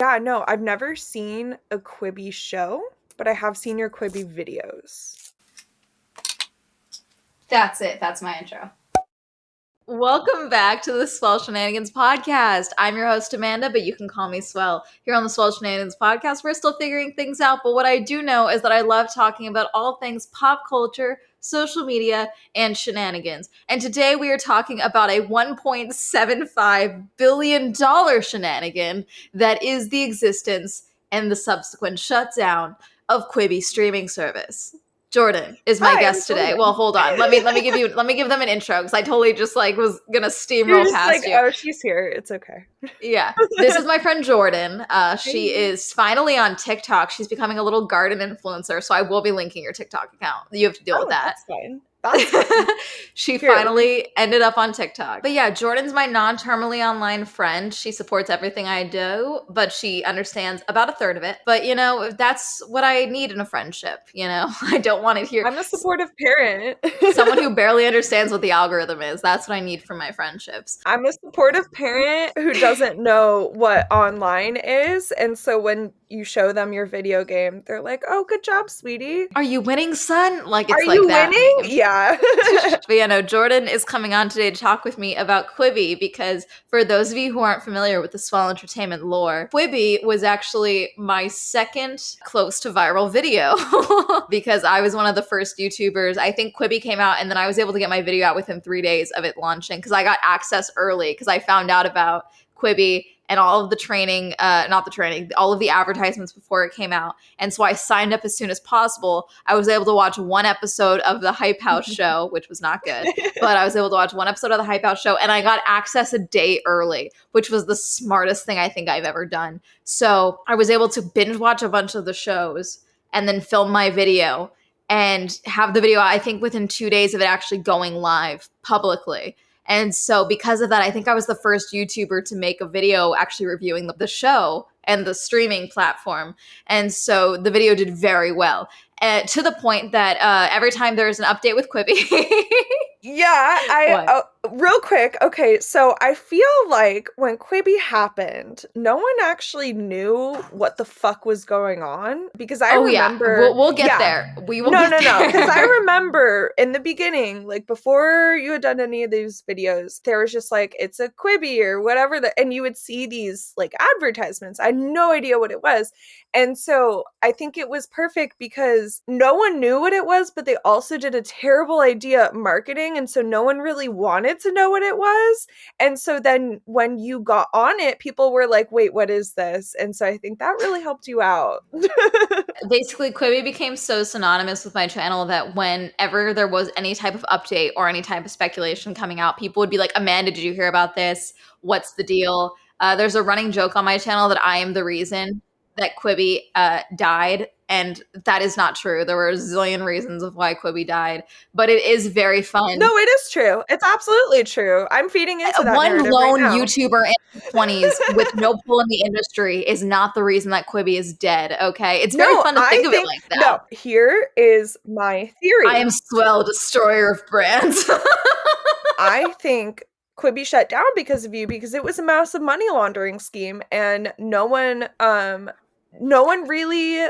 Yeah, no, I've never seen a Quibi show, but I have seen your Quibi videos. That's it. That's my intro. Welcome back to the Swell Shenanigans podcast. I'm your host, Amanda, but you can call me Swell. Here on the Swell Shenanigans podcast, we're still figuring things out, but what I do know is that I love talking about all things pop culture, social media, and shenanigans. And today we are talking about a $1.75 billion shenanigan that is the existence and the subsequent shutdown of Quibi streaming service. Jordan is my guest today. Well, hold on. Let me give them an intro because I totally just was gonna steamroll past you. Oh, she's here. It's okay. Yeah, this is my friend Jordan. She is finally on TikTok. She's becoming a little garden influencer, so I will be linking your TikTok account. You have to deal with that. That's fine. She finally ended up on TikTok. But yeah, Jordan's my non-terminally online friend. She supports everything I do, but she understands about a third of it. But that's what I need in a friendship. I don't want to hear. I'm a supportive parent. Someone who barely understands what the algorithm is. That's what I need for my friendships. I'm a supportive parent who doesn't know what online is. And so when you show them your video game, they're like, oh, good job, sweetie. Are you winning, son? Are you winning? Yeah. But Jordan is coming on today to talk with me about Quibi because for those of you who aren't familiar with the Swell Entertainment lore, Quibi was actually my second close to viral video because I was one of the first YouTubers. I think Quibi came out and then I was able to get my video out within 3 days of it launching because I got access early because I found out about Quibi and all of the training, all of the advertisements before it came out. And so I signed up as soon as possible. I was able to watch one episode of the Hype House show, which was not good, but I was able to watch one episode of the Hype House show and I got access a day early, which was the smartest thing I think I've ever done. So I was able to binge watch a bunch of the shows and then film my video and have the video, I think within 2 days of it actually going live publicly. And so because of that, I think I was the first YouTuber to make a video actually reviewing the show and the streaming platform. And so the video did very well, to the point that every time there's an update with Quibi. Yeah, real quick. Okay, so I feel like when Quibi happened, no one actually knew what the fuck was going on because I remember. Yeah. We'll get there. We will. No, because I remember in the beginning, like before you had done any of these videos, there was just like it's a Quibi or whatever, and you would see these like advertisements. I had no idea what it was, and so I think it was perfect because no one knew what it was, but they also did a terrible idea marketing. And so no one really wanted to know what it was. And so then when you got on it, people were like, wait, what is this? And so I think that really helped you out. Basically, Quibi became so synonymous with my channel that whenever there was any type of update or any type of speculation coming out, people would be like, Amanda, did you hear about this? What's the deal? There's a running joke on my channel that I am the reason that Quibi died. And that is not true. There were a zillion reasons of why Quibi died, but it is very fun. No, it is true. It's absolutely true. I'm feeding into that one narrative lone right now. YouTuber in his 20s with no pull in the industry is not the reason that Quibi is dead, okay? It's very fun to think of it like that. No, here is my theory. I am Swell, destroyer of brands. I think Quibi shut down because of you, because it was a massive money laundering scheme and no one really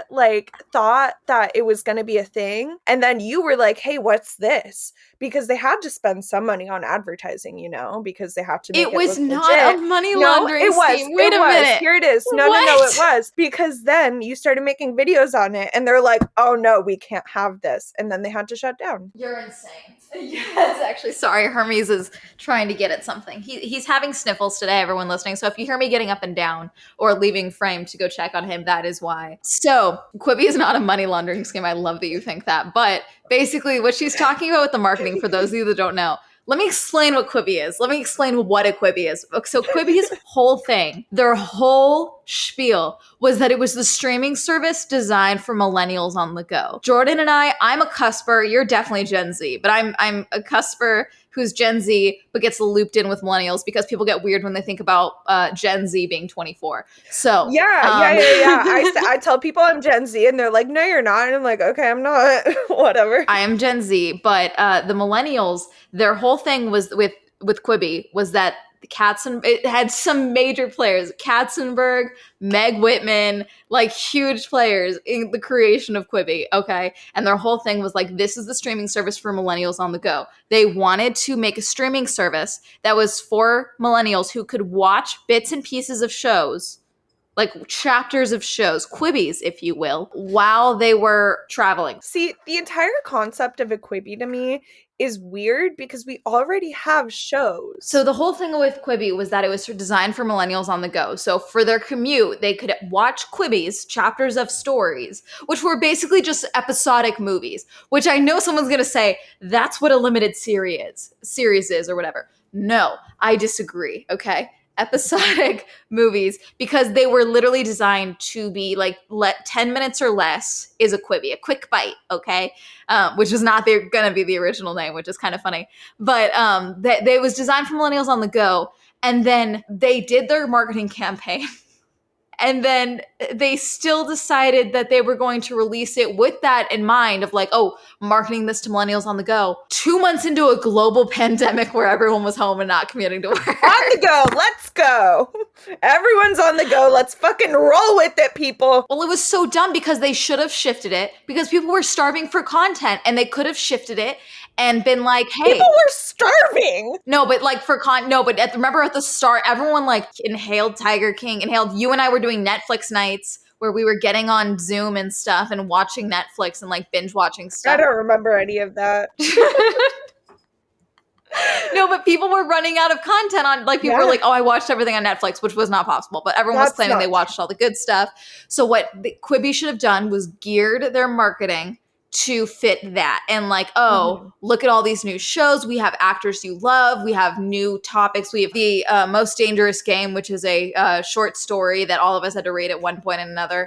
thought that it was going to be a thing. And then you were like, hey, what's this? Because they had to spend some money on advertising, because they have to make it was look not legit. a money laundering scheme. Wait a minute. Here it is. No, it was. Because then you started making videos on it and they're like, oh no, we can't have this. And then they had to shut down. You're insane. Yes, actually, sorry, Hermes is trying to get at something. He's having sniffles today, everyone listening. So if you hear me getting up and down or leaving frame to go check on him, that is why. So Quibi is not a money laundering scheme. I love that you think that. But basically what she's talking about with the marketing, for those of you that don't know, let me explain what Quibi is. Let me explain what a Quibi is. So Quibi's whole thing, their whole spiel was that it was the streaming service designed for millennials on the go. Jordan and I'm a cusper. You're definitely Gen Z, but I'm a cusper who's Gen Z but gets looped in with millennials because people get weird when they think about Gen Z being 24. So yeah. I tell people I'm Gen Z and they're like, no, you're not. And I'm like, okay, I'm not. Whatever. I am Gen Z, but the millennials, their whole thing was with Quibi was that it had some major players, Katzenberg, Meg Whitman, like huge players in the creation of Quibi, okay? And their whole thing was like, this is the streaming service for millennials on the go. They wanted to make a streaming service that was for millennials who could watch bits and pieces of shows, like chapters of shows, Quibbies, if you will, while they were traveling. See, the entire concept of a Quibi to me is weird because we already have shows. So the whole thing with Quibi was that it was designed for millennials on the go. So for their commute, they could watch Quibbies, chapters of stories, which were basically just episodic movies, which I know someone's going to say, that's what a limited series is or whatever. No, I disagree, okay? Episodic movies, because they were literally designed to be like 10 minutes or less is a Quibi, a quick bite, okay? Which is not gonna be the original name, which is kind of funny. But they was designed for millennials on the go, and then they did their marketing campaign. And then they still decided that they were going to release it with that in mind of like, oh, marketing this to millennials on the go. 2 months into a global pandemic where everyone was home and not commuting to work. On the go, let's go. Everyone's on the go. Let's fucking roll with it, people. Well, it was so dumb because they should have shifted it because people were starving for content and they could have shifted it and been like, hey. People were starving. No, but like remember at the start, everyone like inhaled Tiger King, you and I were doing Netflix nights where we were getting on Zoom and stuff and watching Netflix and like binge watching stuff. I don't remember any of that. No, but people were running out of content on, like, people were like, oh, I watched everything on Netflix, which was not possible, but everyone was claiming they watched all the good stuff. So what Quibi should have done was geared their marketing to fit that and like, look at all these new shows. We have actors you love. We have new topics. We have the Most Dangerous Game, which is a short story that all of us had to read at one point and another.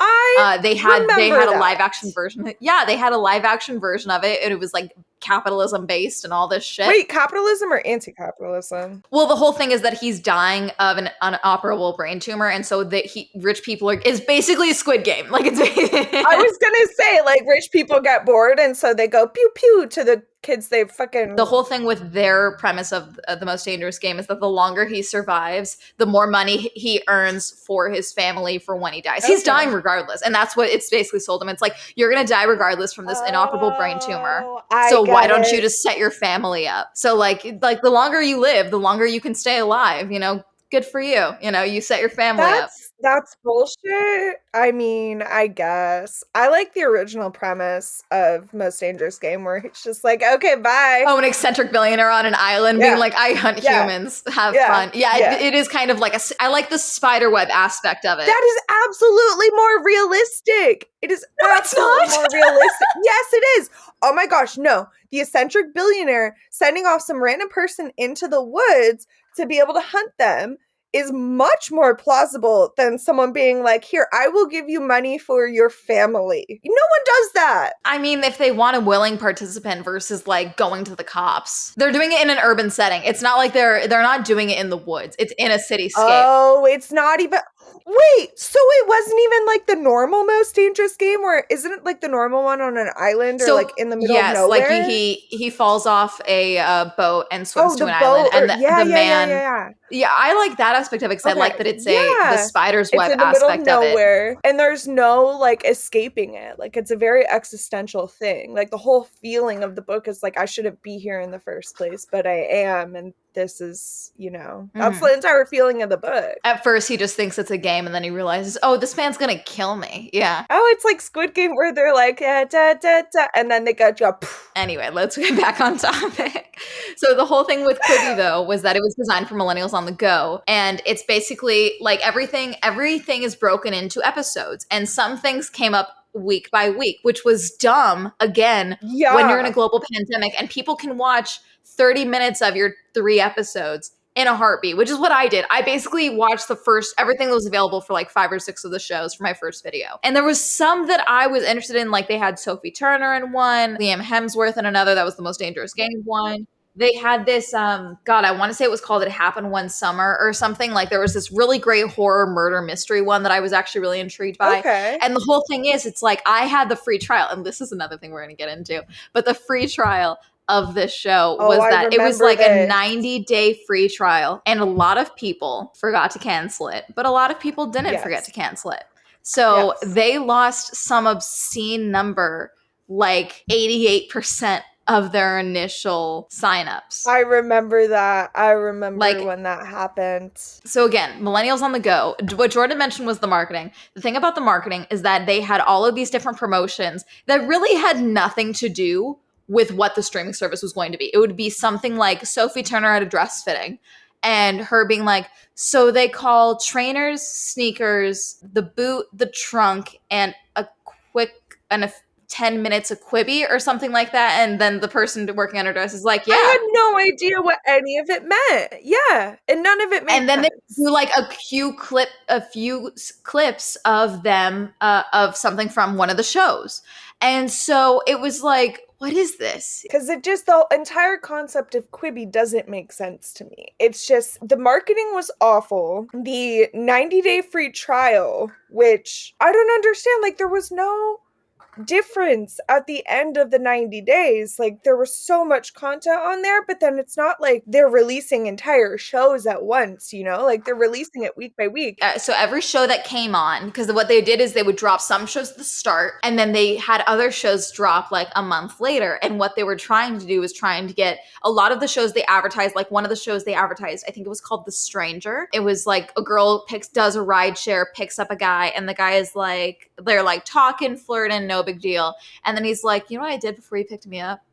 They had a live action version. Yeah, they had a live action version of it, and it was like capitalism based and all this shit. Wait, capitalism or anti-capitalism? Well, the whole thing is that he's dying of an unoperable brain tumor, and so that rich people is basically a Squid Game. Like it's. I was gonna say, like, rich people get bored, and so they go pew pew to the kids they fucking. The whole thing with their premise of the Most Dangerous Game is that the longer he survives, the more money he earns for his family for when he dies. Okay. He's dying regardless, and that's what it's basically sold him. It's like, you're gonna die regardless from this inoperable brain tumor. So why don't you just set your family up? So like the longer you live, the longer you can stay alive. You know, good for you. You know, you set your family up. That's bullshit. I mean, I guess. I like the original premise of Most Dangerous Game where it's just like, okay, bye. Oh, an eccentric billionaire on an island being like, I hunt humans, have fun. Yeah, it is kind of like I like the spiderweb aspect of it. That is absolutely more realistic. It is absolutely more realistic. Yes, it is. Oh my gosh, no. The eccentric billionaire sending off some random person into the woods to be able to hunt them is much more plausible than someone being like, here, I will give you money for your family. No one does that. I mean, if they want a willing participant versus like going to the cops. They're doing it in an urban setting. It's not like they're not doing it in the woods. It's in a cityscape. Oh, it's not even. Wait, so it wasn't even like the normal Most Dangerous Game, or isn't it like the normal one on an island or like in the middle of nowhere? Yes, like he falls off a boat and swims to an island, and the man. Yeah, I like that aspect of it because I like that it's the spider's web aspect of it. And there's no like escaping it. Like it's a very existential thing. Like the whole feeling of the book is like, I shouldn't be here in the first place, but I am, and this is, that's the entire feeling of the book. At first, he just thinks it's a game, and then he realizes, oh, this man's gonna kill me. Yeah. Oh, it's like Squid Game where they're like, da, da, da, and then they go, Anyway, let's get back on topic. So the whole thing with Quibi, though, was that it was designed for millennials on the go, and it's basically like everything is broken into episodes, and some things came up week by week, which was dumb, again, when you're in a global pandemic, and people can watch 30 minutes of your 3 episodes in a heartbeat, which is what I did. I basically watched everything that was available for like 5 or 6 of the shows for my first video. And there was some that I was interested in, like they had Sophie Turner in one, Liam Hemsworth in another, that was the Most Dangerous Game one. They had this, I want to say it was called It Happened One Summer or something. Like there was this really great horror murder mystery one that I was actually really intrigued by. Okay. And the whole thing is, it's like I had the free trial, and this is another thing we're going to get into, but the free trial of this show Oh, was I that it was remember like a this. 90-day free trial, and a lot of people forgot to cancel it, but a lot of people didn't forget to Yes. cancel it. So Yes. they lost some obscene number, like 88% of their initial signups. I remember that. I remember Like, when that happened. so again, millennials on the go. What Jordan mentioned was the marketing. The thing about the marketing is that they had all of these different promotions that really had nothing to do with what the streaming service was going to be. It would be something like Sophie Turner at a dress fitting and her being like, so they call trainers, sneakers, the boot, the trunk, and a quick and a 10 minutes of Quibi or something like that. And then the person working on her dress is like, I yeah. had no idea what any of it meant. Yeah. And none of it made And then sense. they do like a few clips of them of something from one of the shows. And so it was like, what is this? Because the entire concept of Quibi doesn't make sense to me. It's just the marketing was awful. The 90-day free trial, which I don't understand. Like, there was no difference at the end of the 90 days. Like, there was so much content on there, but then it's not like they're releasing entire shows at once, like they're releasing it week by week. So every show that came on, because what they did is they would drop some shows at the start, and then they had other shows drop like a month later. And what they were trying to do was trying to get a lot of the shows they advertised. Like one of the shows they advertised, I think it was called The Stranger. It was like a girl does a ride share, picks up a guy, and the guy is like, they're like talking, flirting, no big deal. And then he's like, you know what I did before you picked me up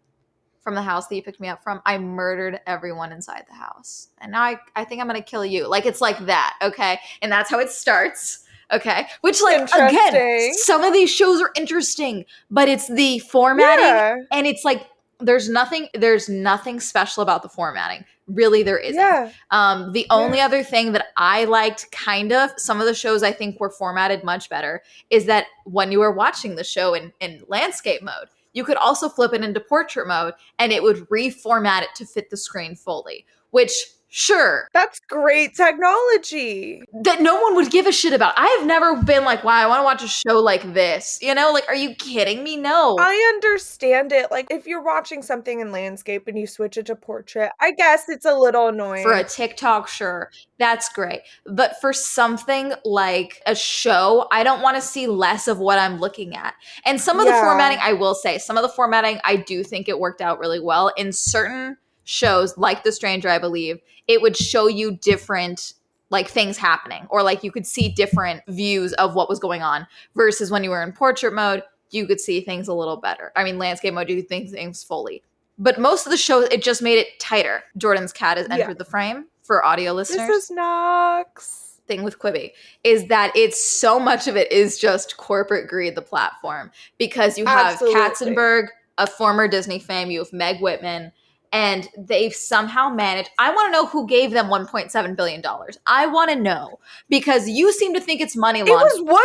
from the house that you picked me up from? I murdered everyone inside the house. And now I think I'm going to kill you. Like, it's like that. Okay. And that's how it starts. Okay. Which, like, again, some of these shows are interesting, but it's the formatting and it's like, there's nothing special about the formatting. Really, there isn't. Yeah. The only other thing that I liked, kind of, some of the shows I think were formatted much better, is that when you were watching the show in landscape mode, you could also flip it into portrait mode and it would reformat it to fit the screen fully, which, sure. That's great technology. That no one would give a shit about. I have never been like, wow, I want to watch a show like this. Like, are you kidding me? No. I understand it. Like, if you're watching something in landscape and you switch it to portrait, I guess it's a little annoying. For a TikTok, sure. That's great. But for something like a show, I don't want to see less of what I'm looking at. And some of the formatting, I will say, some of the formatting, I do think it worked out really well. In certain shows, like The Stranger, I believe, it would show you different like things happening, or like you could see different views of what was going on, versus when you were in portrait mode, you could see things a little better. I mean, landscape mode, you could see things fully. But most of the show, it just made it tighter. Jordan's cat has entered the frame for audio listeners. This is Knox. Thing with Quibi is that it's so much of it is just corporate greed, the platform, because you have Katzenberg, a former Disney fame, you have Meg Whitman, and they've somehow managed. I want to know who gave them $1.7 billion. I want to know, because you seem to think it's money laundering. It was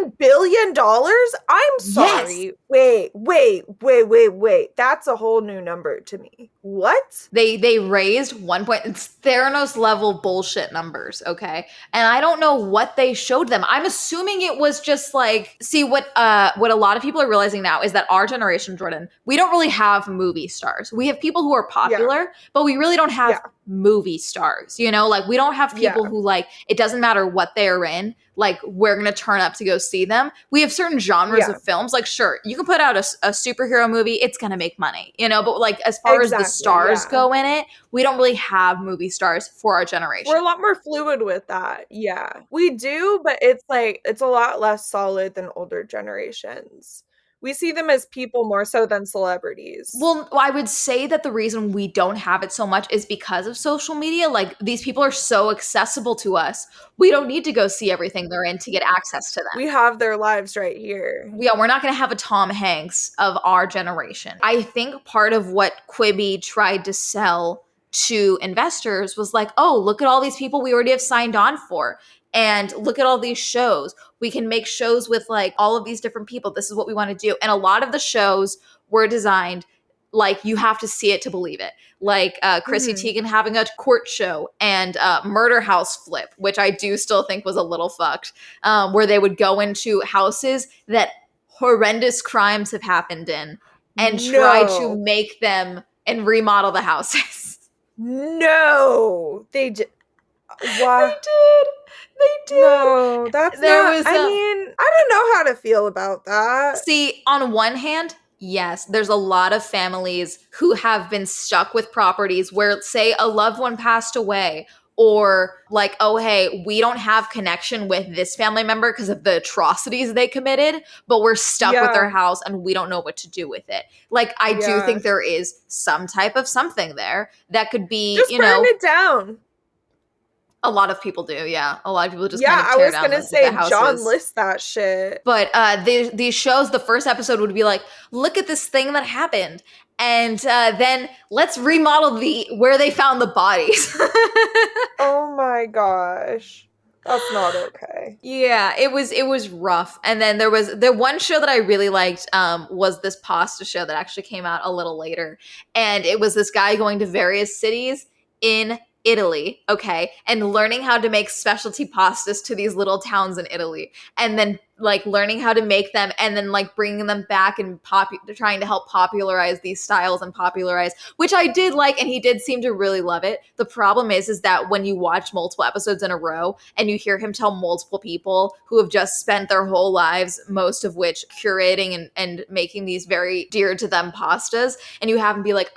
$1.7 billion? I'm sorry. Yes. Wait. That's a whole new number to me. What? They raised it's Theranos level bullshit numbers, okay? And I don't know what they showed them. I'm assuming it was just like, see, what a lot of people are realizing now is that our generation, Jordan, we don't really have movie stars. We have people who are popular, but we really don't have movie stars, like we don't have people who, like, it doesn't matter what they're in, like, we're gonna turn up to go see them. We have certain genres of films, like, sure, you can put out a superhero movie, it's gonna make money, but like as far as the stars go in it, we don't really have movie stars for our generation. We're a lot more fluid with that. Yeah, we do, but it's like, it's a lot less solid than older generations. We see them as people more so than celebrities. Well, I would say that the reason we don't have it so much is because of social media. Like, these people are so accessible to us. We don't need to go see everything they're in to get access to them. We have their lives right here. Yeah, we're not going to have a Tom Hanks of our generation. I think part of what Quibi tried to sell to investors was like, oh, look at all these people we already have signed on for. And look at all these shows. We can make shows with like all of these different people. This is what we want to do. And a lot of the shows were designed like you have to see it to believe it. Like Chrissy Teigen having a court show, and Murder House Flip, which I do still think was a little fucked, where they would go into houses that horrendous crimes have happened in. and try to No. make them and remodel the houses. No. They did. They Why? did. They did. No, that's There not. was I mean, I don't know how to feel about that. see, on one hand, yes, there's a lot of families who have been stuck with properties where, say, a loved one passed away, or like, oh, hey, we don't have connection with this family member because of the atrocities they committed, but we're stuck with their Yeah. house and we don't know what to do with it. Like, I do Yeah. think there is some type of something there that could be, Just burn it down. a lot of people do. Yeah. A lot of people just Yeah, kind of I tear was down gonna the say John houses. list that shit. But these shows, the first episode would be like, look at this thing that happened. And then let's remodel where they found the bodies. Oh my gosh. That's not okay. Yeah, it was rough. And then there was the one show that I really liked was this pasta show that actually came out a little later. And it was this guy going to various cities in Italy, okay, and learning how to make specialty pastas to these little towns in Italy, and then like learning how to make them, and then like bringing them back and trying to help popularize these styles and popularize, which I did like, and he did seem to really love it. The problem is that when you watch multiple episodes in a row and you hear him tell multiple people who have just spent their whole lives, most of which curating and making these very dear to them pastas, and you have him be like,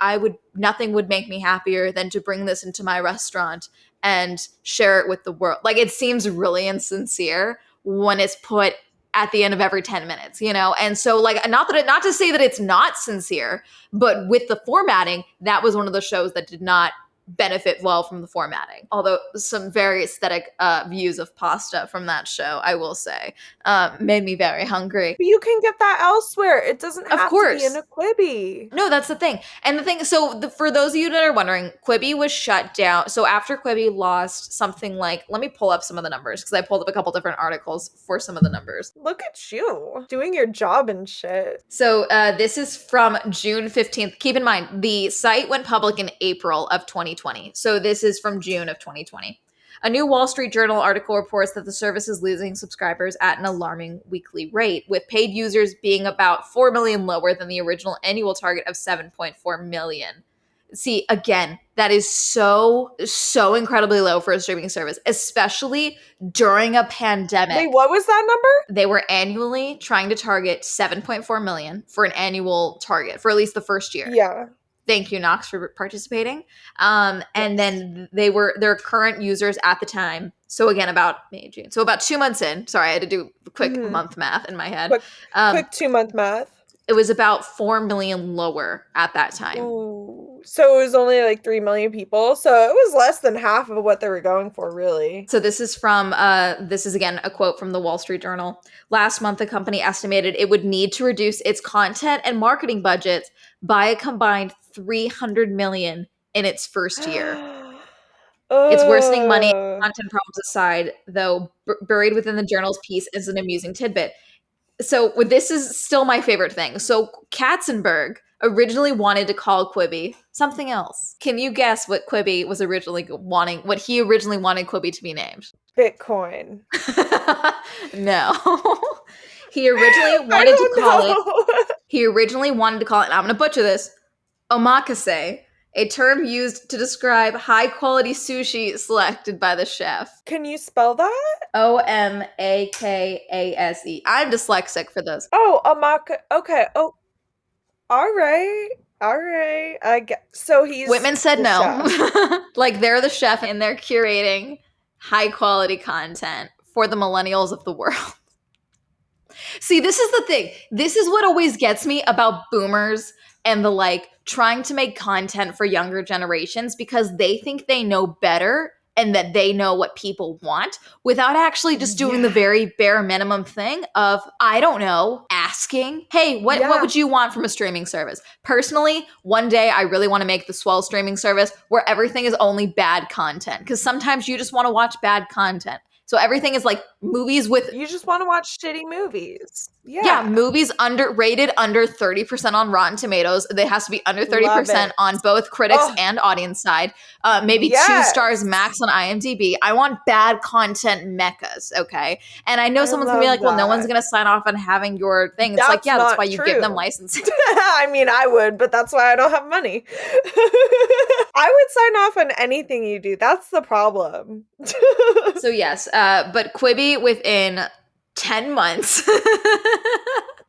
nothing would make me happier than to bring this into my restaurant and share it with the world. Like, it seems really insincere when it's put at the end of every 10 minutes, And so like, not to say that it's not sincere, but with the formatting, that was one of the shows that did not benefit well from the formatting. Although some very aesthetic views of pasta from that show, I will say, made me very hungry. But you can get that elsewhere. It doesn't Of have course. to be in a Quibi. No, that's the thing. And the thing, so for those of you that are wondering, Quibi was shut down. So after Quibi lost something like, let me pull up some of the numbers because I pulled up a couple different articles for some of the numbers. Look at you doing your job and shit. So this is from June 15th. Keep in mind, the site went public in April of 2020. So this is from June of 2020. A new Wall Street Journal article reports that the service is losing subscribers at an alarming weekly rate, with paid users being about 4 million lower than the original annual target of 7.4 million. See, again, that is so incredibly low for a streaming service, especially during a pandemic. Wait, what was that number? They were annually trying to target 7.4 million for an annual target for at least the first year. Yeah. Thank you, Knox, for participating. And then their current users at the time. So again, about May, June. So about 2 months in. Sorry, I had to do quick month math in my head. Quick 2-month math. It was about 4 million lower at that time. Ooh. So it was only like 3 million people. So it was less than half of what they were going for, really. So this is from, this is again a quote from the Wall Street Journal. Last month, the company estimated it would need to reduce its content and marketing budgets by a combined 300 million in its first year. It's worsening money and content problems aside, though buried within the journal's piece is an amusing tidbit. So this is still my favorite thing. So Katzenberg originally wanted to call Quibi something else. Can you guess what Quibi was originally wanting, what he originally wanted Quibi to be named? Bitcoin. No. He originally wanted to call it, and I'm going to butcher this, omakase, a term used to describe high-quality sushi selected by the chef. Can you spell that? Omakase. I'm dyslexic for this. Oh, amaka. Okay. Oh, all right. I get. So he's. Whitman said no. Like, they're the chef and they're curating high-quality content for the millennials of the world. See, this is the thing. This is what always gets me about boomers and the like trying to make content for younger generations, because they think they know better and that they know what people want without actually just doing the very bare minimum thing of, I don't know, asking, hey, what would you want from a streaming service? Personally, one day I really want to make the Swell streaming service where everything is only bad content, because sometimes you just want to watch bad content. So So everything is like movies with You just want to watch shitty movies. yeah, movies rated under 30% on Rotten Tomatoes. They has to be under 30% on both critics and audience side. Maybe 2 stars max on IMDb. I want bad content mechas, okay? And I know someone's gonna be like, well, no one's gonna sign off on having your thing. It's like, yeah, that's why you give them licensing. I mean, I would, but that's why I don't have money. I would sign off on anything you do. That's the problem. So yes, but Quibi within 10 months.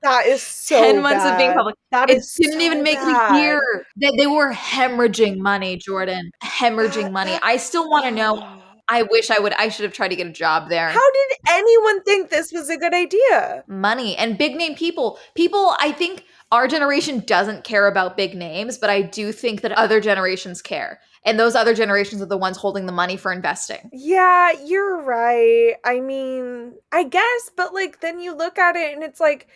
That is so 10 months bad. of being public. That it is didn't so even make bad. me hear that they were hemorrhaging money, Jordan. Hemorrhaging money. I still want to know. I should have tried to get a job there. How did anyone think this was a good idea? Money and big name people. People, I think our generation doesn't care about big names, but I do think that other generations care. And those other generations are the ones holding the money for investing. Yeah, you're right. I mean, I guess, but like then you look at it and it's like,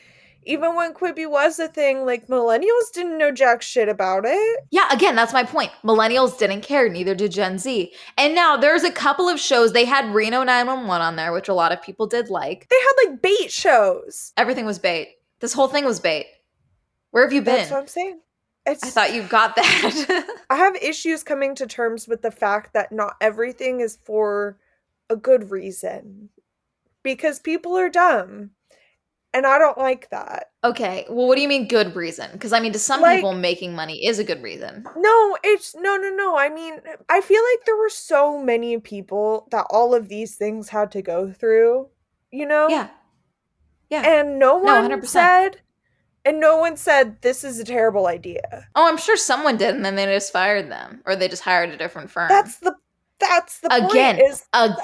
even when Quibi was a thing, like millennials didn't know jack shit about it. Yeah, again, that's my point. Millennials didn't care, neither did Gen Z. And now there's a couple of shows. They had Reno 911 on there, which a lot of people did like. They had like bait shows. Everything was bait. This whole thing was bait. Where have you been? That's what I'm saying. I thought you got that. I have issues coming to terms with the fact that not everything is for a good reason. Because people are dumb. And I don't like that. Okay, well, what do you mean good reason? Because I mean, to some people, making money is a good reason. No, it's no. I mean, I feel like there were so many people that all of these things had to go through, you know? Yeah. And no one said this is a terrible idea. Oh, I'm sure someone did, and then they just fired them, or they just hired a different firm. That's the point.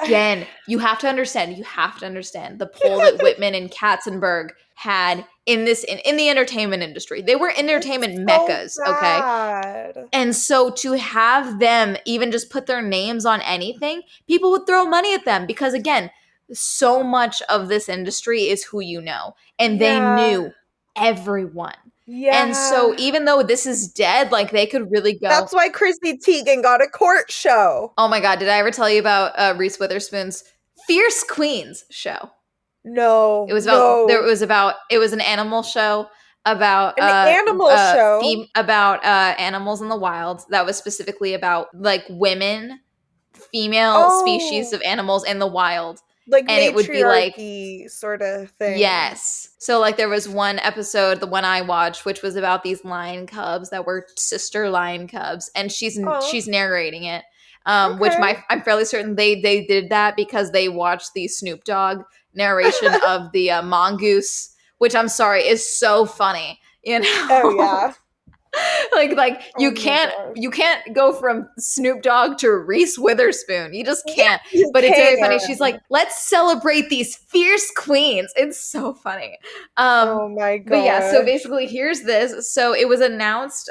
Again, you have to understand the pull that Whitman and Katzenberg had in the entertainment industry. They were entertainment meccas, okay? And so to have them even just put their names on anything, people would throw money at them because, again, so much of this industry is who you know, and they knew everyone. Yeah. And so even though this is dead, like they could really go. That's why Chrissy Teigen got a court show. Oh my God. Did I ever tell you about Reese Witherspoon's Fierce Queens show? No. It was an animal show about about animals in the wild that was specifically about like female species of animals in the wild. Like and it would be like sort of thing. Yes. So like there was one episode, the one I watched, which was about these lion cubs that were sister lion cubs, and she's narrating it. Which I'm fairly certain they did that because they watched the Snoop Dogg narration of the mongoose, which I'm sorry is so funny. You know? Oh yeah. like you can't go from Snoop Dogg to Reese Witherspoon. You just can't. But it's very funny. She's like, let's celebrate these fierce queens. It's so funny. Oh my God. But yeah, so basically here's this. So it was announced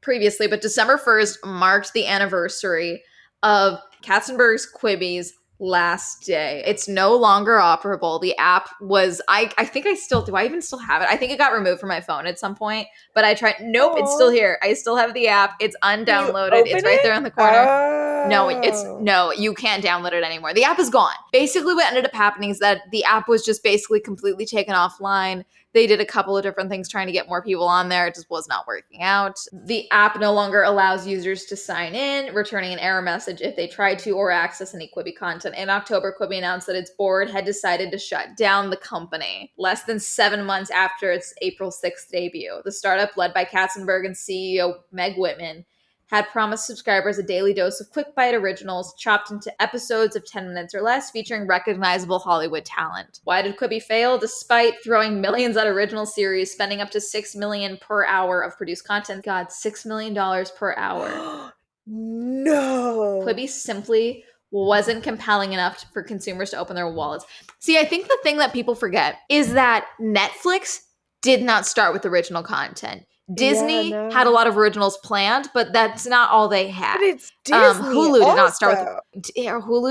previously, but December 1st marked the anniversary of Katzenberg's Quibi's last day. It's no longer operable. The app was, I think I still, do I even still have it? I think it got removed from my phone at some point, but I tried, nope, it's still here. I still have the app. It's undownloaded. It's right there in the corner. No, you can't download it anymore. The app is gone. Basically what ended up happening is that the app was just basically completely taken offline. They did a couple of different things trying to get more people on there. It just was not working out. The app no longer allows users to sign in, returning an error message if they try to or access any Quibi content. In October, Quibi announced that its board had decided to shut down the company less than 7 months after its April 6th debut. The startup, led by Katzenberg and CEO Meg Whitman, had promised subscribers a daily dose of quick bite originals chopped into episodes of 10 minutes or less featuring recognizable Hollywood talent. Why did Quibi fail? Despite throwing millions at original series, spending up to $6 million per hour of produced content. God, $6 million per hour. No. Quibi simply wasn't compelling enough for consumers to open their wallets. See, I think the thing that people forget is that Netflix did not start with original content. Disney had a lot of originals planned, but that's not all they had. But it's Disney Hulu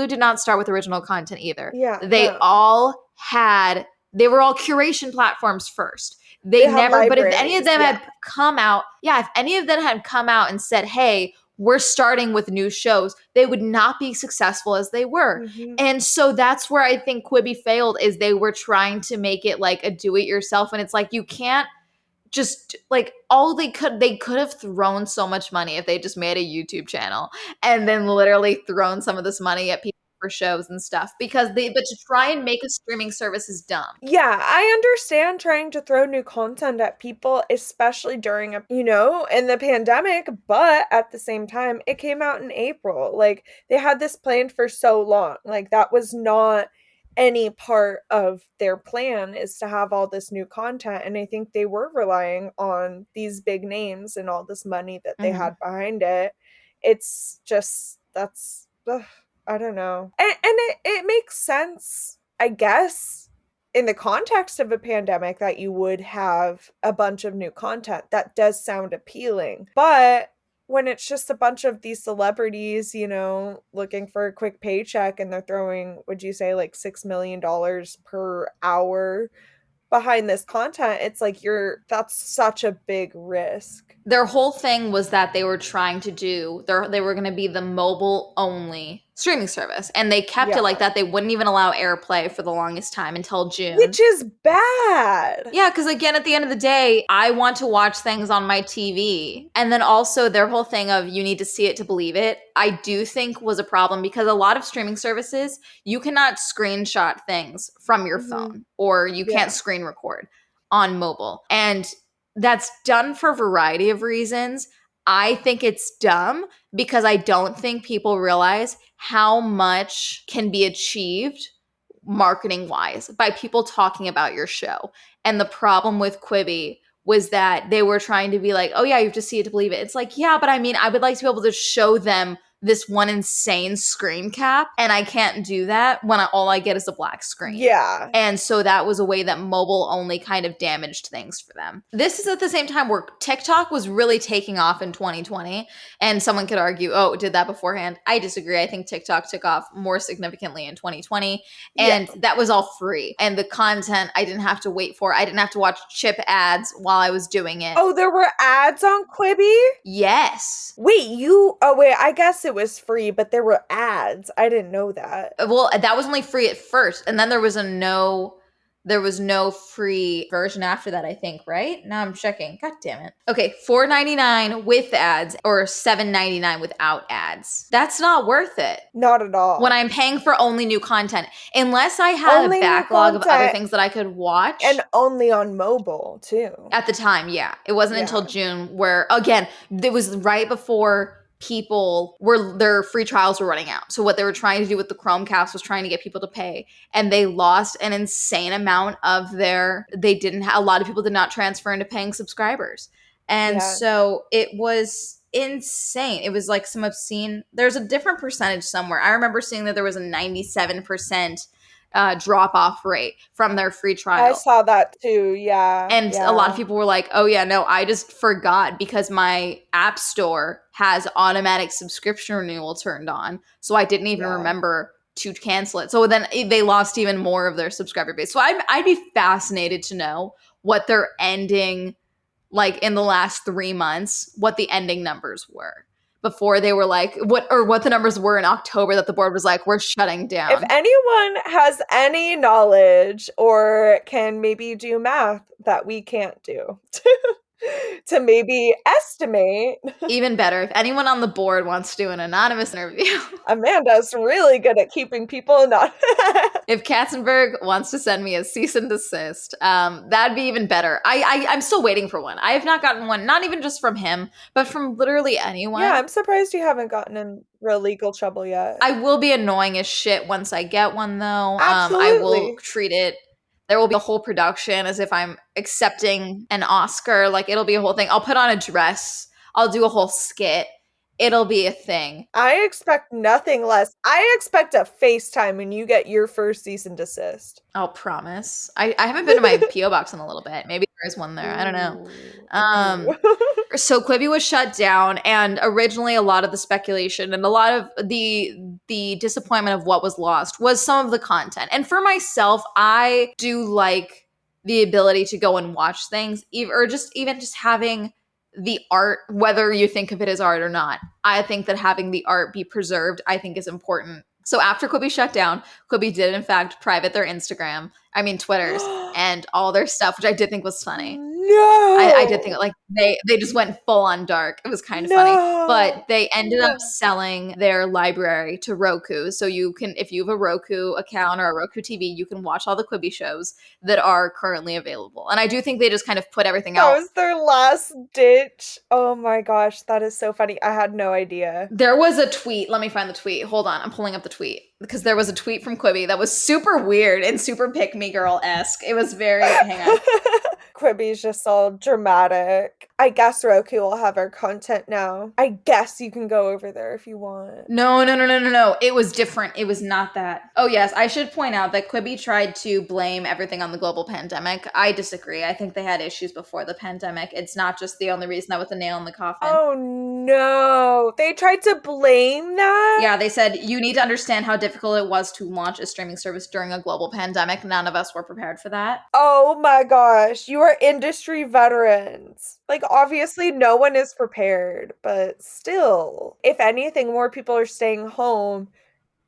did not start with original content either. Yeah, they were all curation platforms first. But if any of them had come out, and said, "Hey, were starting with new shows, they would not be successful as they were. Mhm. And so that's where I think Quibi failed, is they were trying to make it like a do-it-yourself. And it's like, you can't just like, they could have thrown so much money if they just made a YouTube channel and then literally thrown some of this money at people for shows and stuff, but to try and make a streaming service is dumb. Yeah, I understand trying to throw new content at people, especially during in the pandemic, but at the same time, it came out in April. Like, they had this planned for so long. Like, that was not any part of their plan, is to have all this new content. And I think they were relying on these big names and all this money that they had behind it. It's just, ugh, I don't know. And it makes sense, I guess, in the context of a pandemic, that you would have a bunch of new content. That does sound appealing. But when it's just a bunch of these celebrities, looking for a quick paycheck, and they're throwing, would you say, like $6 million per hour behind this content, it's like that's such a big risk. Their whole thing was that they were trying to they were going to be the mobile only streaming service, and they kept it like that. They wouldn't even allow AirPlay for the longest time until June, which is bad. Yeah, because again, at the end of the day, I want to watch things on my TV. And then also their whole thing of you need to see it to believe it, I do think was a problem, because a lot of streaming services, you cannot screenshot things from your phone, or you can't screen record on mobile. And that's done for a variety of reasons. I think it's dumb because I don't think people realize how much can be achieved marketing wise by people talking about your show. And the problem with Quibi was that they were trying to be like, oh yeah, you have to see it to believe it. It's like, yeah, but I mean, I would like to be able to show them this one insane screen cap, and I can't do that when all I get is a black screen. Yeah. And so that was a way that mobile only kind of damaged things for them. This is at the same time where TikTok was really taking off in 2020, and someone could argue, oh, it did that beforehand. I disagree. I think TikTok took off more significantly in 2020, and that was all free. And the content I didn't have to wait for. I didn't have to watch chip ads while I was doing it. Oh, there were ads on Quibi? Yes. Wait, I guess it was free, but there were ads. I didn't know that. Well, that was only free at first, and then there was no free version after that, I think, right? Now I'm checking. God damn it. Okay, $4.99 with ads, or $7.99 without ads. That's not worth it. Not at all. When I'm paying for only new content, unless I had a backlog of other things that I could watch. And only on mobile, too. At the time, yeah. It wasn't until June where, again, it was right before their free trials were running out. So what they were trying to do with the Chromecast was trying to get people to pay, and they lost an insane amount of a lot of people did not transfer into paying subscribers. And so it was insane. It was like some obscene, there's a different percentage somewhere. I remember seeing that there was a 97% drop-off rate from their free trial. I saw that too, yeah. And a lot of people were like, oh yeah, no, I just forgot because my app store has automatic subscription renewal turned on. So I didn't even remember to cancel it. So then they lost even more of their subscriber base. So I'd be fascinated to know what their ending, like in the last 3 months, what the ending numbers were. Before they were like, what the numbers were in October that the board was like, we're shutting down. If anyone has any knowledge or can maybe do math that we can't do to maybe estimate. Even better, if anyone on the board wants to do an anonymous interview. Amanda's really good at keeping people anonymous. If Katzenberg wants to send me a cease and desist, that'd be even better. I'm still waiting for one. I have not gotten one, not even just from him, but from literally anyone. Yeah, I'm surprised you haven't gotten in real legal trouble yet. I will be annoying as shit once I get one, though. Absolutely. I will treat it. There will be a whole production as if I'm accepting an Oscar. Like, it'll be a whole thing. I'll put on a dress. I'll do a whole skit. It'll be a thing. I expect nothing less. I expect a FaceTime when you get your first cease and desist. I'll promise. I haven't been to my P.O. box in a little bit. Maybe there is one there. I don't know. So Quibi was shut down, and originally a lot of the speculation and a lot of the disappointment of what was lost was some of the content. And for myself, I do like the ability to go and watch things, or just even just having the art, whether you think of it as art or not. I think that having the art be preserved, I think is important. So after Quibi shut down, Quibi did in fact private their Twitters, and all their stuff, which I did think was funny. I did think No. like they just went full on dark. It was kind of funny, but No. they ended up selling their library to Roku. So you can, if you have a Roku account or a Roku TV, you can watch all the Quibi shows that are currently available. And I do think they just kind of put everything That out. was their last ditch. Oh my gosh, that is so funny. I had no idea. There was a tweet. Let me find the tweet. Hold on, I'm pulling up the tweet because there was a tweet from Quibi that was super weird and super pick me girl-esque. It was very hang on. Quibi's just all dramatic. I guess Roku will have our content now. I guess you can go over there if you want. No. It was different. It was not that. Oh, yes. I should point out that Quibi tried to blame everything on the global pandemic. I disagree. I think they had issues before the pandemic. It's not just the only reason that was the nail in the coffin. Oh, no. They tried to blame that? Yeah, they said, you need to understand how difficult it was to launch a streaming service during a global pandemic. None of us were prepared for that. Oh my gosh. You are industry veterans. Like, obviously, no one is prepared, but still, if anything, more people are staying home.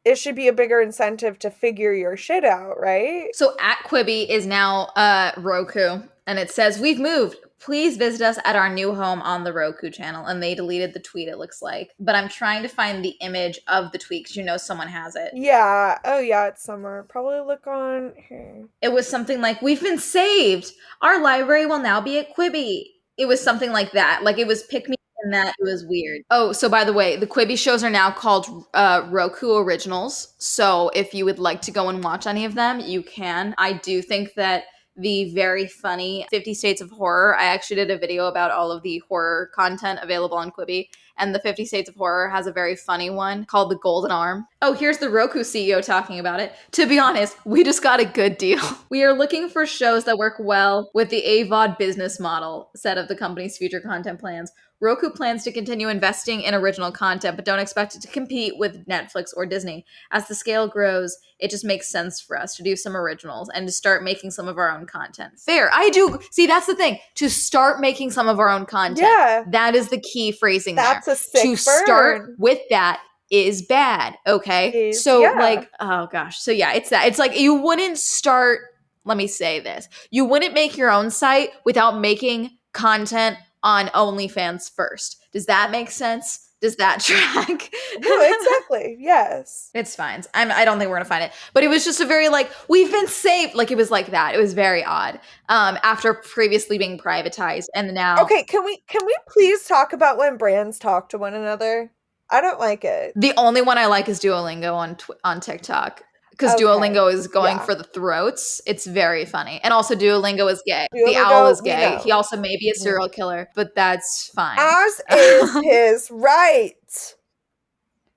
It should be a bigger incentive to figure your shit out, right? So at Quibi is now Roku, and it says, we've moved. Please visit us at our new home on the Roku channel. And they deleted the tweet, it looks like. But I'm trying to find the image of the tweet because someone has it. Yeah. Oh, yeah, it's somewhere. Probably look on here. It was something like, we've been saved. Our library will now be at Quibi. It was something like that. Like, it was pick me and that. It was weird. Oh, so by the way, the Quibi shows are now called Roku Originals. So if you would like to go and watch any of them, you can. I do think that the very funny 50 States of Horror, I actually did a video about all of the horror content available on Quibi, and the 50 States of Horror has a very funny one called The Golden Arm. Oh, here's the Roku CEO talking about it. To be honest, we just got a good deal. We are looking for shows that work well with the AVOD business model, said of the company's future content plans. Roku plans to continue investing in original content, but don't expect it to compete with Netflix or Disney. As the scale grows, it just makes sense for us to do some originals and to start making some of our own content. Fair. I do. See, that's the thing. To start making some of our own content. Yeah. That is the key phrasing That's there. a sick To burn. start with that is bad. Okay. Yeah. Oh gosh. So yeah, it's that. It's like you wouldn't start, let me say this. You wouldn't make your own site without making content on OnlyFans first. Does that make sense? Does that track? No, exactly. Yes. It's fine. I don't think we're gonna find it. But it was just a very we've been saved. Like it was like that. It was very odd. After previously being privatized and now. Okay, can we please talk about when brands talk to one another? I don't like it. The only one I like is Duolingo on TikTok. Because Duolingo is going for the throats. It's very funny. And also Duolingo is gay. The owl is gay. He also may be a serial killer, but that's fine. As is his right.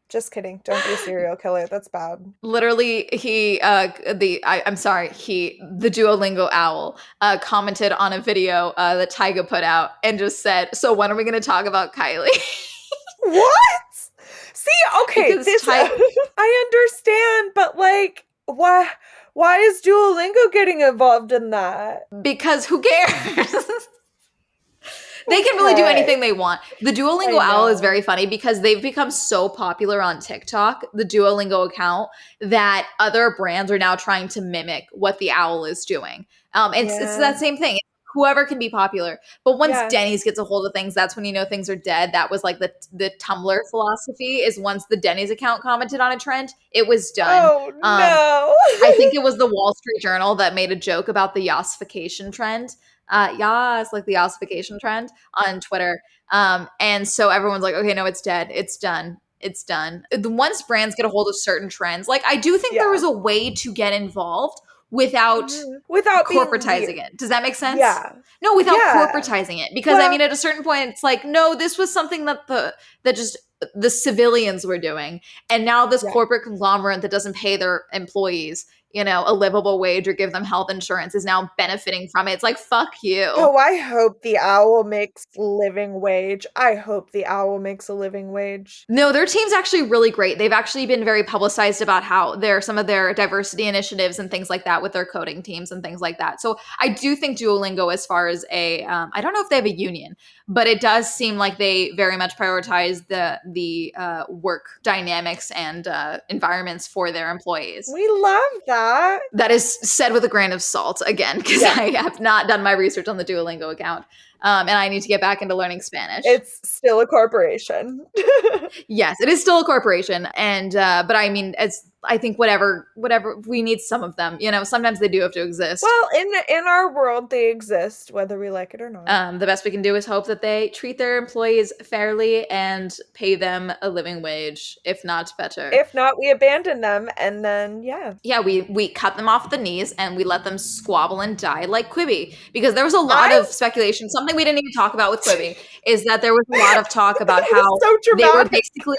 Just kidding. Don't be a serial killer. That's bad. Literally, the Duolingo owl commented on a video that Tyga put out and just said, so when are we going to talk about Kylie? What? See, okay, I understand, but why is Duolingo getting involved in that? Because who cares? They can really do anything they want. The Duolingo owl is very funny because they've become so popular on TikTok, the Duolingo account, that other brands are now trying to mimic what the owl is doing. It's that same thing. Whoever can be popular. But once Denny's gets a hold of things, that's when you know things are dead. That was like the Tumblr philosophy is once the Denny's account commented on a trend, it was done. Oh, no. I think it was the Wall Street Journal that made a joke about the yassification trend. Yas, like the yassification trend on Twitter. And so everyone's like, okay, no, it's dead. It's done. It's done. Once brands get a hold of certain trends, like I do think there was a way to get involved without corporatizing it. Does that make sense? Yeah. No, without corporatizing it. Because I mean, at a certain point, it's like, no, this was something that just the civilians were doing. And now this corporate conglomerate that doesn't pay their employees a livable wage or give them health insurance is now benefiting from it. It's like, fuck you. Oh, I hope the owl makes living wage. I hope the owl makes a living wage. No, their team's actually really great. They've actually been very publicized about how some of their diversity initiatives and things like that with their coding teams and things like that. So I do think Duolingo, as far as I don't know if they have a union, but it does seem like they very much prioritize the work dynamics and environments for their employees. We love that. That is said with a grain of salt, again, because I have not done my research on the Duolingo account. And I need to get back into learning Spanish. It's still a corporation. Yes, it is still a corporation. And, but I mean, I think whatever, we need some of them, sometimes they do have to exist. Well, in our world, they exist, whether we like it or not. The best we can do is hope that they treat their employees fairly and pay them a living wage, if not better. If not, we abandon them, and then, Yeah, we cut them off the knees and we let them squabble and die like Quibi. Because there was a lot of speculation. Something we didn't even talk about with Quibi is that there was a lot of talk about how they were basically,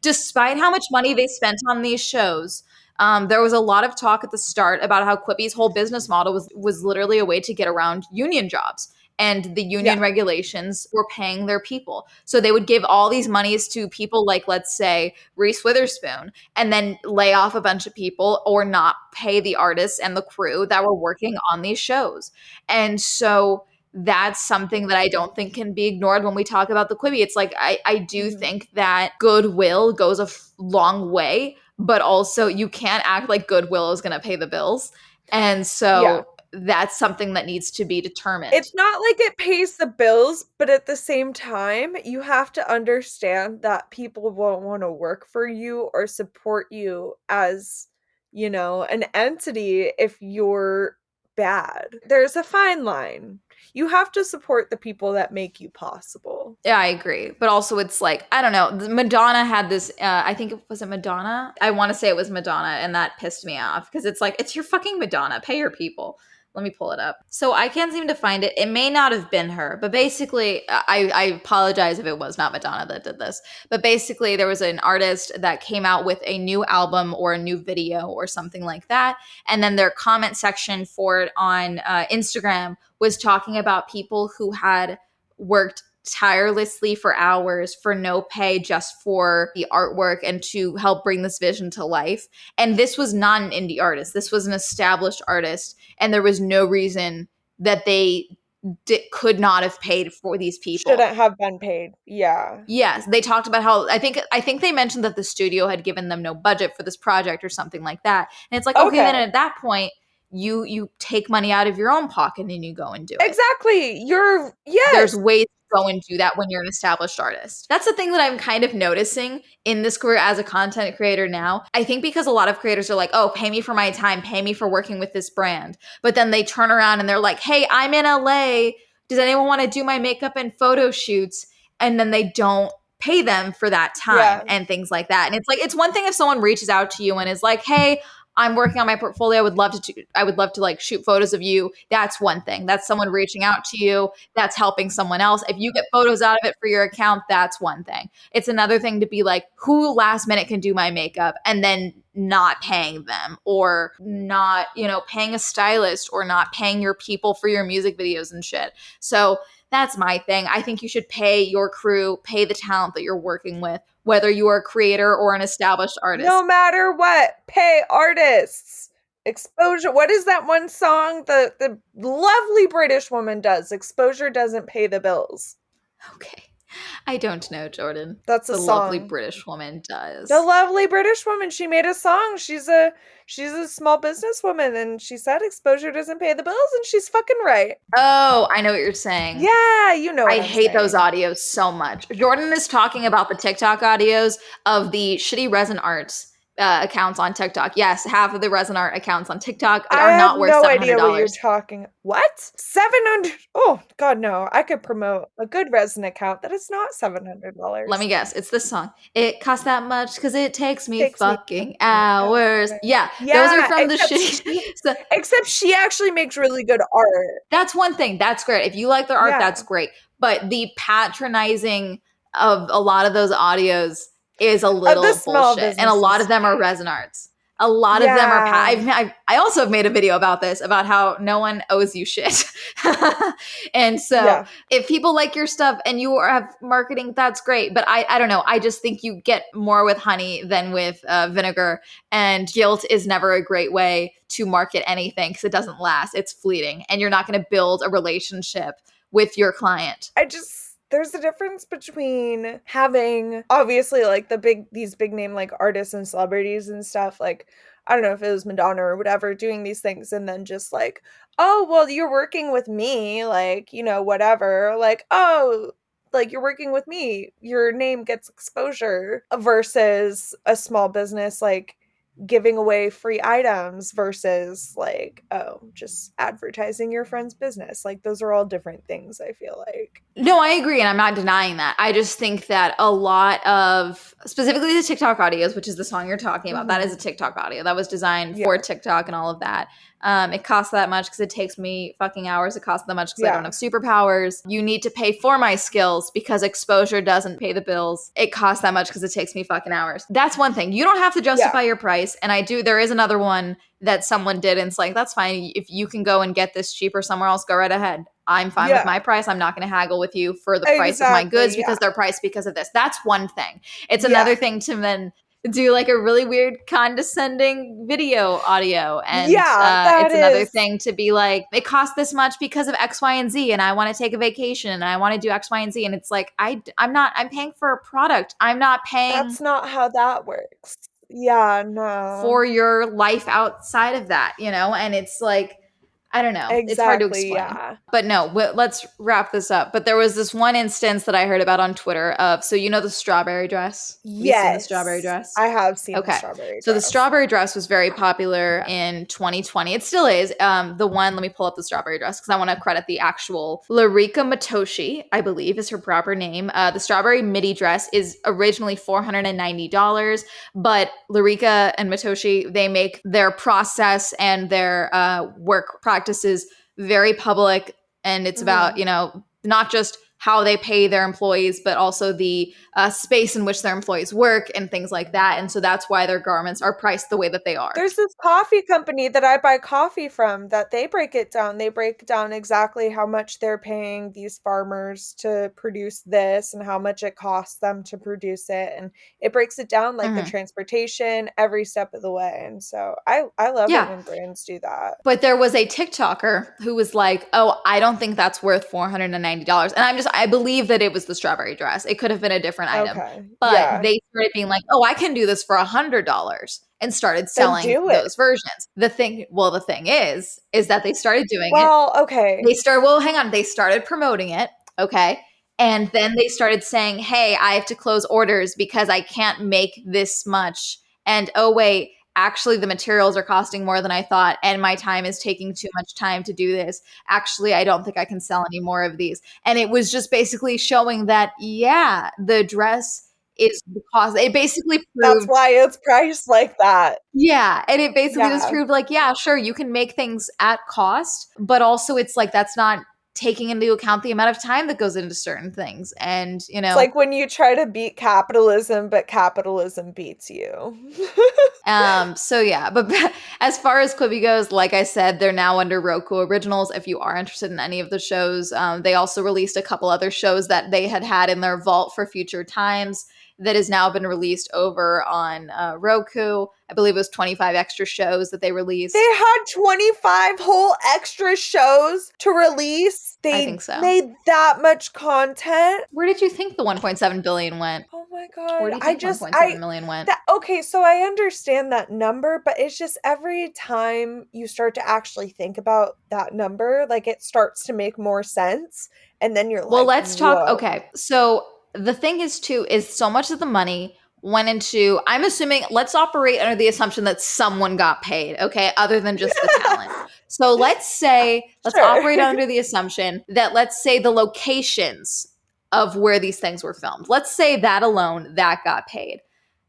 despite how much money they spent on these shows, there was a lot of talk at the start about how Quibi's whole business model was literally a way to get around union jobs. And the union regulations were paying their people. So they would give all these monies to people like, let's say, Reese Witherspoon, and then lay off a bunch of people or not pay the artists and the crew that were working on these shows. And so that's something that I don't think can be ignored when we talk about the Quibi. It's like, I do think that goodwill goes a long way, but also you can't act like goodwill is going to pay the bills. And so that's something that needs to be determined. It's not like it pays the bills, but at the same time, you have to understand that people won't want to work for you or support you as, an entity if you're bad. There's a fine line. You have to support the people that make you possible. Yeah, I agree. But also it's like, I don't know, Madonna had this, I think was it Madonna? I want to say it was Madonna, and that pissed me off because it's like, it's your fucking Madonna. Pay your people. Let me pull it up. So I can't seem to find it. It may not have been her, but basically, I apologize if it was not Madonna that did this. But basically, there was an artist that came out with a new album or a new video or something like that. And then their comment section for it on Instagram was talking about people who had worked tirelessly for hours for no pay just for the artwork and to help bring this vision to life. And this was not an indie artist. This was an established artist. And there was no reason that they could not have paid for these people. Shouldn't have been paid. Yeah. Yes. They talked about how, I think they mentioned that the studio had given them no budget for this project or something like that. And it's like, okay then at that point, you take money out of your own pocket and you go and do it. Exactly. There's ways to go and do that when you're an established artist. That's the thing that I'm kind of noticing in this career as a content creator now. I think because a lot of creators are like, oh, pay me for my time, pay me for working with this brand. But then they turn around and they're like, hey, I'm in LA. Does anyone want to do my makeup and photo shoots? And then they don't pay them for that time and things like that. And it's like, it's one thing if someone reaches out to you and is like, hey, I'm working on my portfolio. I would love to like shoot photos of you. That's one thing. That's someone reaching out to you. That's helping someone else. If you get photos out of it for your account, that's one thing. It's another thing to be like, who last minute can do my makeup and then not paying them or not, paying a stylist or not paying your people for your music videos and shit. So that's my thing. I think you should pay your crew, pay the talent that you're working with, whether you are a creator or an established artist. No matter what, pay artists. Exposure. What is that one song the lovely British woman does? Exposure doesn't pay the bills. Okay. I don't know, Jordan. That's the song. Lovely British woman does. The lovely British woman. She made a song. She's a small businesswoman, and she said exposure doesn't pay the bills, and she's fucking right. Oh, I know what you're saying. Yeah, you know. I hate those audios so much. Jordan is talking about the TikTok audios of the shitty resin arts accounts on TikTok. Yes, half of the resin art accounts on TikTok are not worth $700. I have no idea what you're talking. What? 700? Oh God, no! I could promote a good resin account that is not $700. Let me guess. It's this song. It costs that much because it takes me fucking hours. Yeah, those are from the shitty. Except she actually makes really good art. That's one thing. That's great. If you like their art, that's great. But the patronizing of a lot of those audios is a little bullshit. And a lot of them are resin arts. A lot of them are Yeah. I also have made a video about this, about how no one owes you shit. And so Yeah. if people like your stuff and you have marketing, that's great. But I don't know. I just think you get more with honey than with vinegar. And guilt is never a great way to market anything because it doesn't last. It's fleeting. And you're not going to build a relationship with your client. There's a difference between having obviously like these big name like artists and celebrities and stuff, like I don't know if it was Madonna or whatever doing these things, and then just like, oh well, you're working with me, like, you know, whatever, like, oh, like you're working with me, your name gets exposure, versus a small business like giving away free items versus like, oh, just advertising your friend's business. Like those are all different things, I feel like. No, I agree. And I'm not denying that. I just think that a lot of, specifically the TikTok audios, which is the song you're talking about, that is a TikTok audio that was designed for TikTok and all of that. It costs that much because it takes me fucking hours. It costs that much because I don't have superpowers. You need to pay for my skills because exposure doesn't pay the bills. It costs that much because it takes me fucking hours. That's one thing. You don't have to justify your price. And there is another one that someone did, and it's like, that's fine. If you can go and get this cheaper somewhere else, go right ahead. I'm fine with my price. I'm not going to haggle with you for the price of my goods because they're priced because of this. That's one thing. It's another thing to then do like a really weird condescending video audio. And it's another thing to be like, it costs this much because of X, Y, and Z. And I want to take a vacation and I want to do X, Y, and Z. And it's like, I'm paying for a product. I'm not paying. That's not how that works. Yeah, no. For your life outside of that, you know? And it's like, I don't know. Exactly, it's hard to explain. Yeah. But no, let's wrap this up. But there was this one instance that I heard about on Twitter of, so you know the strawberry dress? Yes. Have you seen the strawberry dress? I have seen the strawberry dress. So the strawberry dress was very popular in 2020. It still is. Let me pull up the strawberry dress because I want to credit the actual Larika Matoshi, I believe is her proper name. The strawberry midi dress is originally $490, but Larika and Matoshi, they make their process and their work practices very public, and it's about, you know, not just how they pay their employees, but also the space in which their employees work and things like that. And so that's why their garments are priced the way that they are. There's this coffee company that I buy coffee from that they break it down. They break down exactly how much they're paying these farmers to produce this and how much it costs them to produce it. And it breaks it down like the transportation every step of the way. And so I love it when brands do that. But there was a TikToker who was like, oh, I don't think that's worth $490. And I believe that it was the strawberry dress. It could have been a different item. But they started being like, oh, I can do this for $100 and started selling those versions. The thing is that they started doing it. They started promoting it. Okay. And then they started saying, hey, I have to close orders because I can't make this much. And oh, wait, actually the materials are costing more than I thought, and my time is taking too much time to do this. Actually, I don't think I can sell any more of these. And it was just basically showing that, yeah, the dress is the cost. It basically proved, that's why it's priced like that. Yeah. And it basically just proved like, yeah, sure, you can make things at cost, but also it's like, that's not taking into account the amount of time that goes into certain things. And, you know, it's like when you try to beat capitalism, but capitalism beats you. So yeah, but as far as Quibi goes, like I said, they're now under Roku Originals. If you are interested in any of the shows, they also released a couple other shows that they had in their vault for future times that has now been released over on Roku. I believe it was 25 extra shows that they released. They had 25 whole extra shows to release. They I think so. Made that much content. Where did you think the 1.7 billion went? Oh my God. Where do you think 1.7 million went? Okay, so I understand that number, but it's just every time you start to actually think about that number, like it starts to make more sense. And then you're like, well, let's talk. Whoa. Okay, so the thing is too, is so much of the money went into, I'm assuming, let's operate under the assumption that someone got paid, okay, other than just the talent. So let's operate under the assumption that, let's say the locations of where these things were filmed, let's say that alone, that got paid.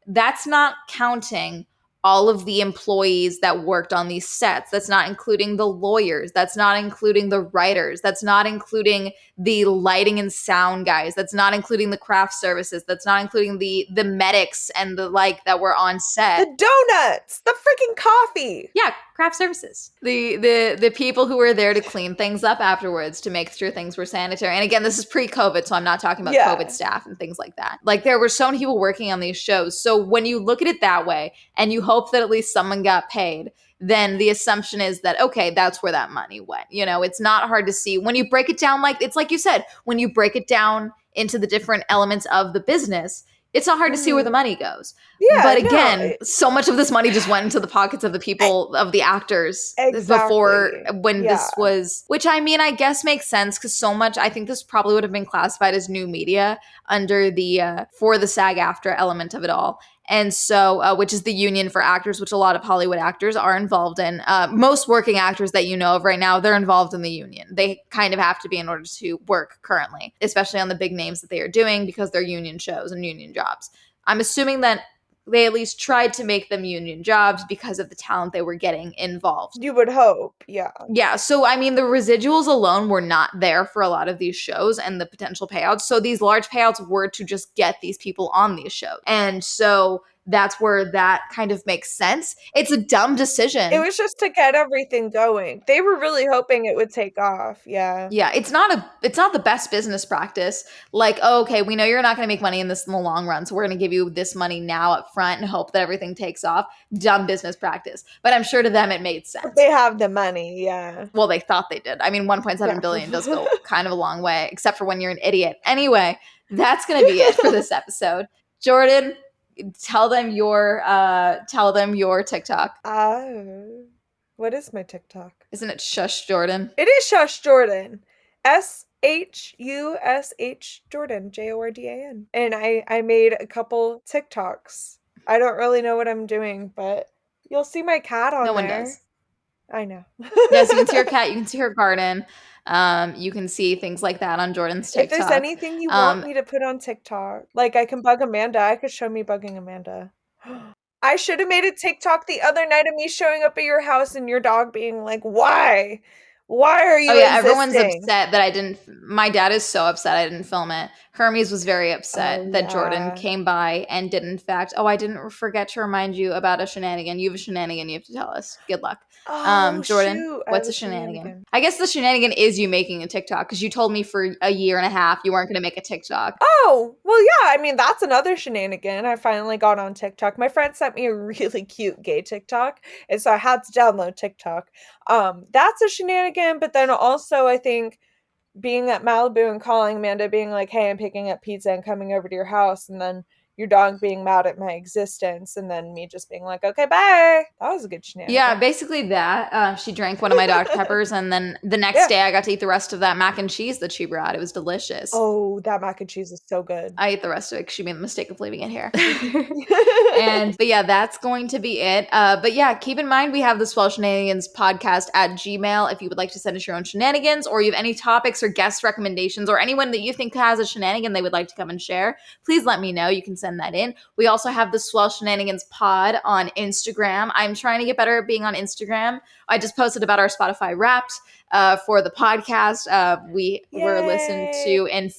That's not counting all of the employees that worked on these sets. That's not including the lawyers. That's not including the writers. That's not including the lighting and sound guys. That's not including the craft services. That's not including the medics and the like that were on set. The donuts, the freaking coffee. Yeah, craft services. The people who were there to clean things up afterwards to make sure things were sanitary. And again, this is pre-COVID, so I'm not talking about COVID staff and things like that. Like, there were so many people working on these shows. So when you look at it that way and you hope that at least someone got paid, then the assumption is that, okay, that's where that money went. You know, it's not hard to see. When you break it down, like, it's like you said, when you break it down into the different elements of the business, it's not hard to see where the money goes. Yeah, but again, so much of this money just went into the pockets of the people, of the actors before when this was, which I mean, I guess makes sense because so much, I think this probably would have been classified as new media under the, for the SAG-AFTRA element of it all. And so, which is the union for actors, which a lot of Hollywood actors are involved in. Most working actors that you know of right now, they're involved in the union. They kind of have to be in order to work currently, especially on the big names that they are doing because they're union shows and union jobs. I'm assuming that they at least tried to make them union jobs because of the talent they were getting involved. You would hope, yeah. Yeah, so I mean, the residuals alone were not there for a lot of these shows and the potential payouts. So these large payouts were to just get these people on these shows. And so that's where that kind of makes sense. It's a dumb decision. It was just to get everything going. They were really hoping it would take off. Yeah. Yeah, it's not the best business practice. Like, oh, okay, we know you're not going to make money in this in the long run, so we're going to give you this money now up front and hope that everything takes off. Dumb business practice. But I'm sure to them it made sense. They have the money, yeah. Well, they thought they did. I mean, 1.7 billion does go kind of a long way, except for when you're an idiot. Anyway, that's going to be it for this episode. Jordan, tell them your TikTok. What is my TikTok? Isn't it Shush Jordan? It is Shush Jordan. SHUSH Jordan, JORDAN. And I made a couple TikToks. I don't really know what I'm doing, but you'll see my cat on there. No one does. I know. Yes, you can see your cat, you can see her garden. You can see things like that on Jordan's TikTok. If there's anything you want me to put on TikTok, like I can bug Amanda, I could show me bugging Amanda. I should have made a TikTok the other night of me showing up at your house and your dog being like, why? Why are you existing? Everyone's upset that I didn't. My dad is so upset I didn't film it. Hermes was very upset that Jordan came by and did, in fact. Oh, I didn't forget to remind you about a shenanigan. You have a shenanigan you have to tell us. Good luck. Jordan, shoot. What's a shenanigan? I guess the shenanigan is you making a TikTok because you told me for a year and a half you weren't going to make a TikTok. Oh, well, yeah. I mean, that's another shenanigan. I finally got on TikTok. My friend sent me a really cute gay TikTok, and so I had to download TikTok. That's a shenanigan, but then also I think being at Malibu and calling Amanda being like, hey, I'm picking up pizza and coming over to your house, and then your dog being mad at my existence, and then me just being like, okay, bye. That was a good shenanigan. Yeah, basically that. She drank one of my Dr. Peppers, and then the next day I got to eat the rest of that mac and cheese that she brought. It was delicious. Oh, that mac and cheese is so good. I ate the rest of it because she made the mistake of leaving it here. But yeah, that's going to be it. But yeah, keep in mind we have the Swell Shenanigans podcast at Gmail if you would like to send us your own shenanigans, or you have any topics or guest recommendations, or anyone that you think has a shenanigan they would like to come and share. Please let me know. You can send that in. We also have the Swell Shenanigans pod on Instagram. I'm trying to get better at being on Instagram. I just posted about our Spotify Wrapped for the podcast. We were listened to in,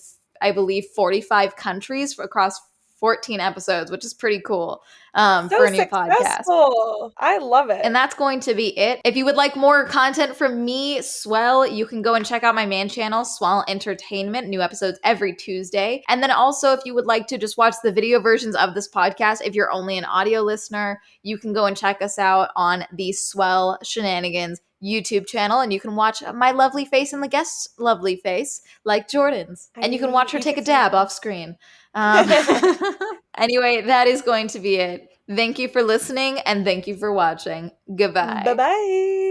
I believe, 45 countries across 14 episodes, which is pretty cool for a new podcast. I love it. And that's going to be it. If you would like more content from me, Swell, you can go and check out my man channel, Swell Entertainment, new episodes every Tuesday. And then also, if you would like to just watch the video versions of this podcast, if you're only an audio listener, you can go and check us out on the Swell Shenanigans YouTube channel, and you can watch my lovely face and the guest's lovely face, like Jordan's. And you can watch her take a dab off screen. Anyway, that is going to be it. Thank you for listening, and thank you for watching. Goodbye. Bye-bye.